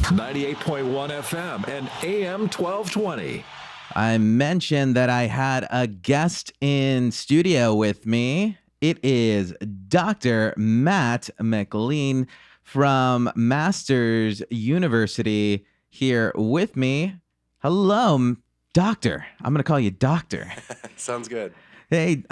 98.1 FM and AM 1220. I mentioned that I had a guest in studio with me. It is Dr. Matt McLain from Masters University here with me. Hello, Doctor. I'm going to call you Doctor. Sounds good. Hey,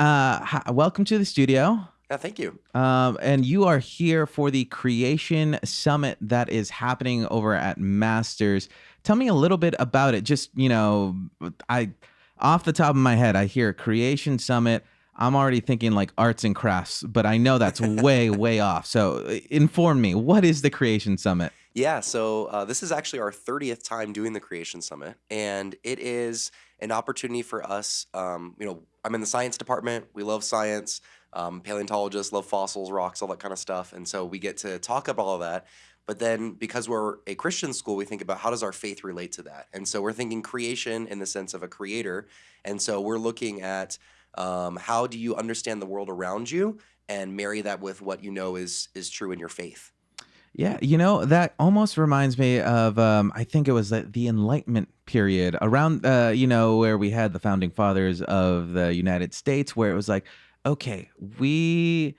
welcome to the studio. Yeah, thank you. And you are here for the Creation Summit that is happening over at Masters. Tell me a little bit about it. Just, off the top of my head, I hear Creation Summit. I'm already thinking like arts and crafts, but I know that's way, way off. So inform me, what is the Creation Summit? Yeah, so this is actually our 30th time doing the Creation Summit, and it is an opportunity for us. I'm in the science department. We love science. Paleontologists love fossils, rocks, all that kind of stuff. And so we get to talk about all of that. But then because we're a Christian school, we think about how does our faith relate to that? And so we're thinking creation in the sense of a creator. And so we're looking at how do you understand the world around you and marry that with what you know is true in your faith. Yeah, that almost reminds me of, I think it was the Enlightenment period around, where we had the founding fathers of the United States, where it was like, okay, we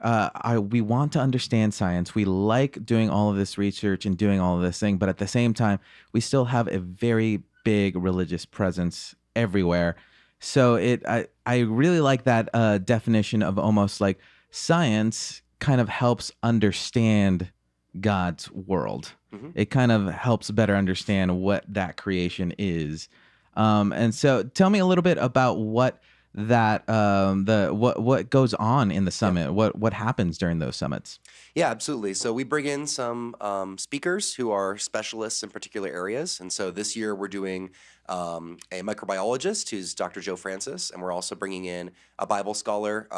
want to understand science. We like doing all of this research and doing all of this thing, but at the same time, we still have a very big religious presence everywhere. So I really like that definition of almost like science kind of helps understand God's world. Mm-hmm. It kind of helps better understand what that creation is. And so tell me a little bit about what that what goes on in the summit. Yeah. What happens during those summits? Yeah, absolutely. So we bring in some speakers who are specialists in particular areas. And so this year we're doing a microbiologist who's Dr. Joe Francis, and we're also bringing in a Bible scholar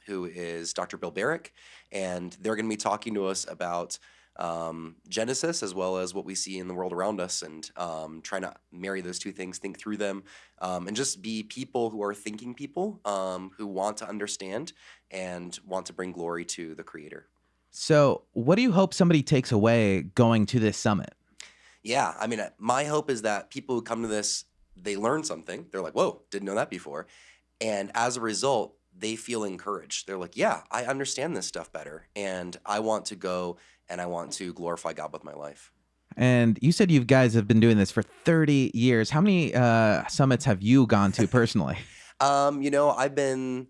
who is Dr. Bill Barrick, and they're going to be talking to us about Genesis as well as what we see in the world around us, and trying to marry those two things, think through them, and just be people who are thinking people who want to understand and want to bring glory to the Creator. So what do you hope somebody takes away going to this summit? Yeah, I mean, my hope is that people who come to this, they learn something. They're like, whoa, didn't know that before. And as a result, they feel encouraged. They're like, yeah, I understand this stuff better, and I want to go and I want to glorify God with my life. And you said you guys have been doing this for 30 years. How many summits have you gone to personally? I've been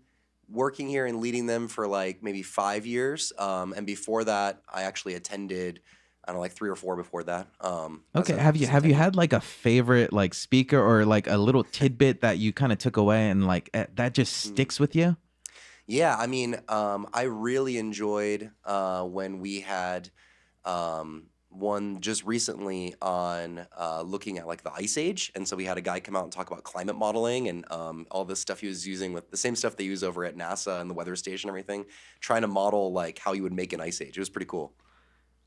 working here and leading them for like maybe 5 years. And before that, I actually attended, I don't know, like 3 or 4 before that. Okay. Have you had like a favorite like speaker or like a little tidbit that you kind of took away and like that just sticks with you? Yeah, I mean, I really enjoyed when we had one just recently on looking at like the Ice Age. And so we had a guy come out and talk about climate modeling and all this stuff he was using with the same stuff they use over at NASA and the weather station and everything, trying to model like how you would make an ice age. It was pretty cool.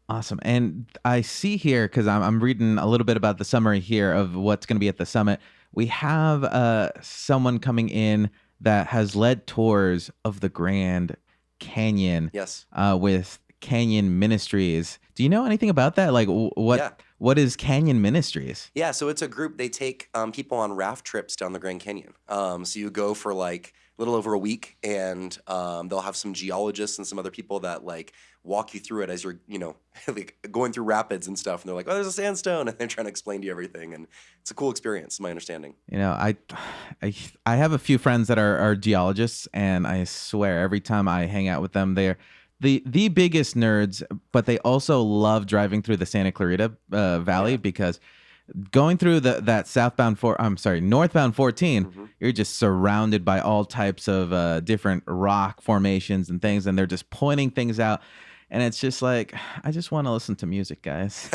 Awesome. And I see here, because I'm reading a little bit about the summary here of what's going to be at the summit. We have someone coming in that has led tours of the Grand Canyon. Yes. With Canyon Ministries. Do you know anything about that? Like what is Canyon Ministries? Yeah, so it's a group. They take people on raft trips down the Grand Canyon. So you go for like a little over a week, and they'll have some geologists and some other people that like walk you through it as you're, like going through rapids and stuff. And they're like, oh, there's a sandstone. And they're trying to explain to you everything. And it's a cool experience, my understanding. I have a few friends that are geologists, and I swear every time I hang out with them, they're the biggest nerds, but they also love driving through the Santa Clarita Valley, because going through that northbound 14, mm-hmm. You're just surrounded by all types of different rock formations and things, and they're just pointing things out. And it's just like, I just want to listen to music, guys.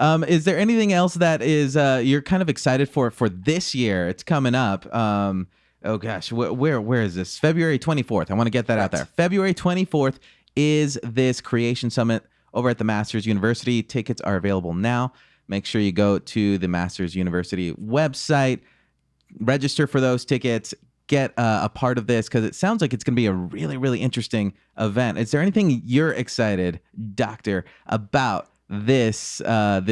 Is there anything else that is you're kind of excited for this year? It's coming up. Oh gosh, where is this? February 24th. I want to get that out there. February 24th is this Creation Summit over at the Masters University. Tickets are available now. Make sure you go to the Masters University website, register for those tickets, get a part of this, because it sounds like it's going to be a really, really interesting event. Is there anything you're excited, Doctor, about this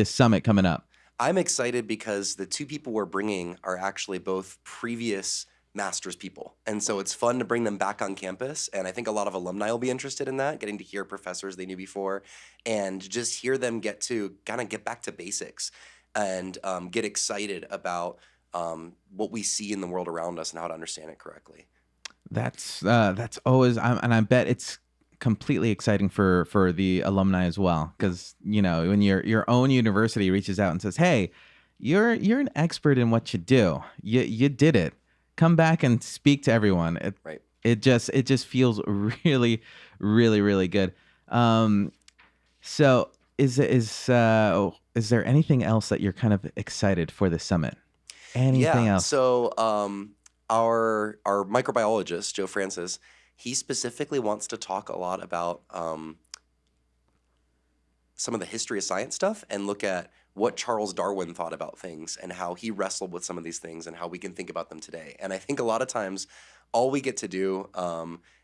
summit coming up? I'm excited because the two people we're bringing are actually both previous master's people. And so it's fun to bring them back on campus. And I think a lot of alumni will be interested in that, getting to hear professors they knew before and just hear them get to kind of get back to basics and get excited about what we see in the world around us and how to understand it correctly. That's always, and I bet it's completely exciting for the alumni as well, because when your own university reaches out and says, "Hey, you're an expert in what you do. You did it. Come back and speak to everyone." Right. It just feels really, really, really good. So is there anything else that you're kind of excited for the summit? Anything else? So our microbiologist, Joe Francis, he specifically wants to talk a lot about some of the history of science stuff and look at what Charles Darwin thought about things and how he wrestled with some of these things and how we can think about them today. And I think a lot of times all we get to do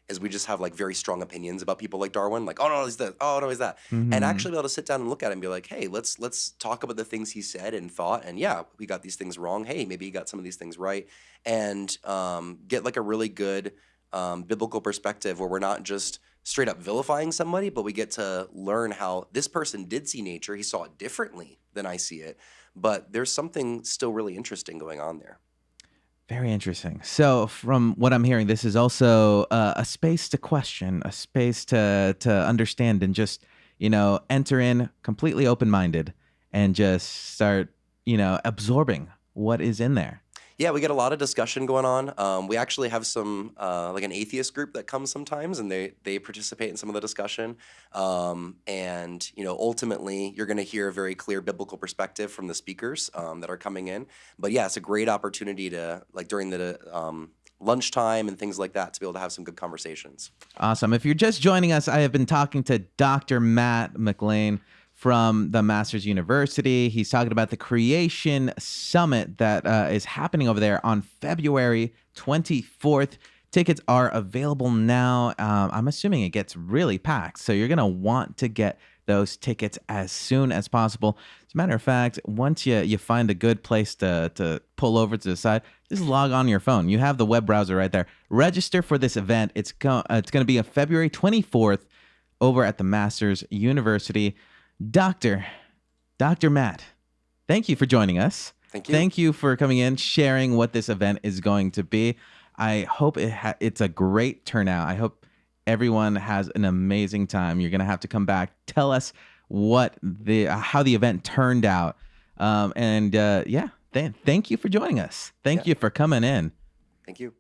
is we just have like very strong opinions about people like Darwin, like, oh no, he's this, oh no, he's that. Mm-hmm. And actually be able to sit down and look at it and be like, hey, let's talk about the things he said and thought. And yeah, we got these things wrong. Hey, maybe he got some of these things right. And get like a really good biblical perspective where we're not just straight up vilifying somebody, but we get to learn how this person did see nature. He saw it differently than I see it, but there's something still really interesting going on there. Very interesting. So from what I'm hearing, this is also a space to question, a space to understand, and just, enter in completely open-minded and just start, absorbing what is in there. Yeah, we get a lot of discussion going on. We actually have some like an atheist group that comes sometimes, and they participate in some of the discussion. And ultimately, you're going to hear a very clear biblical perspective from the speakers that are coming in. But yeah, it's a great opportunity to, like, during the lunchtime and things like that, to be able to have some good conversations. Awesome. If you're just joining us, I have been talking to Dr. Matt McLain from the Masters University. He's talking about the Creation Summit that is happening over there on February 24th. Tickets are available now. I'm assuming it gets really packed, so you're going to want to get those tickets as soon as possible. As a matter of fact, once you find a good place to pull over to the side, just log on your phone. You have the web browser right there. Register for this event. It's going to be on February 24th over at the Masters University. Dr. Matt, thank you for joining us. Thank you. Thank you for coming in, sharing what this event is going to be. I hope it's a great turnout. I hope everyone has an amazing time. You're going to have to come back. Tell us how the event turned out. Thank you for joining us. Thank you for coming in. Thank you.